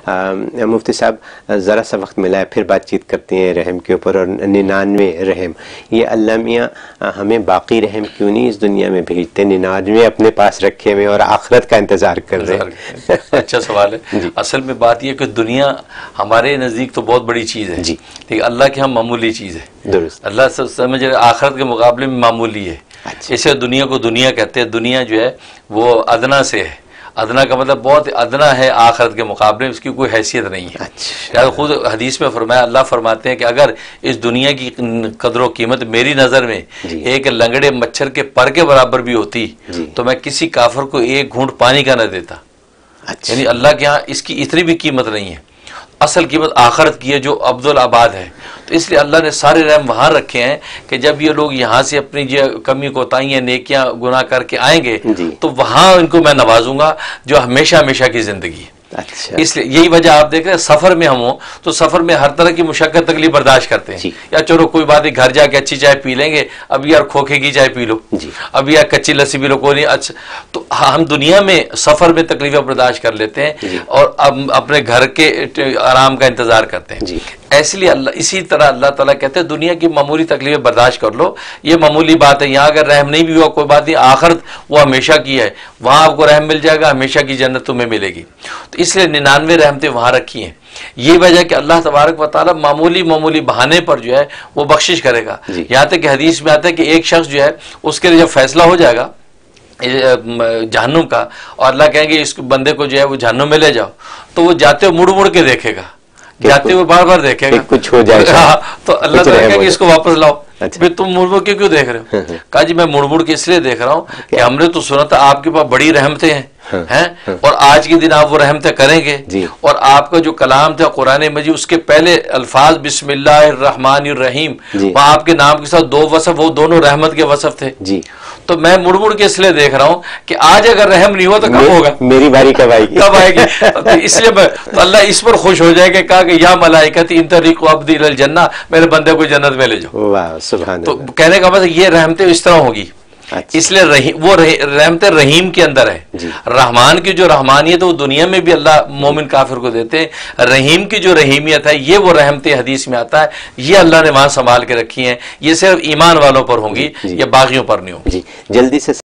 مفتی صاحب ذرا سا وقت ملا ہے پھر بات چیت کرتے ہیں رحم کے اوپر، اور 99 رحم، یہ اللہ میاں ہمیں باقی رحم کیوں نہیں اس دنیا میں بھیجتے، 99 اپنے پاس رکھے ہوئے اور آخرت کا انتظار کر رہے ہیں؟ اچھا سوال ہے جی۔ اصل میں بات یہ کہ دنیا ہمارے نزدیک تو بہت بڑی چیز ہے جی، لیکن اللہ کے ہم معمولی چیز ہے، درست، اللہ سمجھ رہے آخرت کے مقابلے میں معمولی ہے۔ اسے دنیا کو دنیا کہتے ہیں، دنیا جو ہے وہ ادنا سے ہے، ادنا کا مطلب بہت ادنا ہے، آخرت کے مقابلے میں اس کی کوئی حیثیت نہیں ہے۔ خود حدیث میں فرمایا، اللہ فرماتے ہیں کہ اگر اس دنیا کی قدر و قیمت میری نظر میں ایک لنگڑے مچھر کے پر کے برابر بھی ہوتی تو میں کسی کافر کو ایک گھونٹ پانی کا نہ دیتا۔ یعنی اللہ کے ہاں اس کی اتنی بھی قیمت نہیں ہے، اصل قیمت آخرت کی ہے جو عبدالآباد ہے۔ تو اس لیے اللہ نے سارے رحم وہاں رکھے ہیں کہ جب یہ لوگ یہاں سے اپنی جو کمی کوتاہیاں نیکیاں گناہ کر کے آئیں گے تو وہاں ان کو میں نوازوں گا جو ہمیشہ ہمیشہ کی زندگی ہے۔ اس لیے یہی وجہ آپ دیکھ رہے ہیں سفر میں ہم ہوں تو سفر میں ہر طرح کی مشقت تکلیف برداشت کرتے ہیں، یا چلو کوئی بات نہیں گھر جا کے اچھی چائے پی لیں گے، اب یار کھوکھے کی چائے پی لو، اب یار کچی لسی پی لو، کوئی نہیں اچھا۔ تو ہم دنیا میں سفر میں تکلیفیں برداشت کر لیتے ہیں اور اپنے گھر کے آرام کا انتظار کرتے ہیں۔ ایسے لیے اللہ اسی طرح اللہ تعالیٰ کہتے ہیں دنیا کی معمولی تکلیفیں برداشت کر لو، یہ معمولی بات ہے، یہاں اگر رحم نہیں بھی ہوا کوئی بات نہیں، آخرت وہ ہمیشہ کی ہے، وہاں آپ کو رحم مل جائے گا، ہمیشہ کی جنت تمہیں ملے گی۔ تو اس لیے 99 رحمتیں وہاں رکھی ہیں۔ یہ وجہ کہ اللہ تبارک و تعالیٰ معمولی بہانے پر جو ہے وہ بخشش کرے گا۔ یہاں تک کہ حدیث میں آتا ہے کہ ایک شخص جو ہے اس کے لیے جب فیصلہ ہو جائے گا جہنم کا، اور اللہ کہیں گے اس بندے کو جو ہے وہ جہنم میں لے جاؤ، تو وہ جاتے ہوئے مڑ مڑ کے دیکھے گا، جاتے ہوئے بار بار دیکھے گا کچھ ہو جائے گا، تو اللہ تعالیٰ کہیں گے اس کو واپس لاؤ۔ تم مڑ مڑ کے کیوں دیکھ رہے ہو؟ کہا جی میں مڑ مڑ کے اس لیے دیکھ رہا ہوں کہ ہم نے تو سنا تھا آپ کے پاس بڑی رحمتیں ہیں اور آج کے دن آپ وہ رحمتیں کریں گے، اور آپ کا جو کلام تھا قرآن مجید اس کے پہلے الفاظ بسم اللہ الرحمن الرحیم، وہاں آپ کے نام کے ساتھ 2 وصف، وہ دونوں رحمت کے وصف تھے۔ تو میں مڑ مڑ کے اس لیے دیکھ رہا ہوں کہ آج اگر رحم نہیں ہوا تو کب ہوگا، میری باری کب آئے گی، کب آئے گی؟ اس لیے تو اللہ اس پر خوش ہو جائے گا، کہا کہ یا ملائکتی انطلقوا عبدی الی الجنہ، میرے بندے کو جنت میں لے جاؤ۔ واہ سبحان اللہ۔ تو کہنے کا مطلب یہ رحمتیں اس طرح ہوگی، اس لیے وہ رحمت رحیم کے اندر ہے۔ رحمان کی جو رحمانیت ہے وہ دنیا میں بھی اللہ مومن کافر کو دیتے ہیں، رحیم کی جو رحیمیت ہے یہ وہ رحمت حدیث میں آتا ہے، یہ اللہ نے وہاں سنبھال کے رکھی ہیں، یہ صرف ایمان والوں پر ہوں گی، یہ باغیوں پر نہیں ہوں گی۔ جلدی سے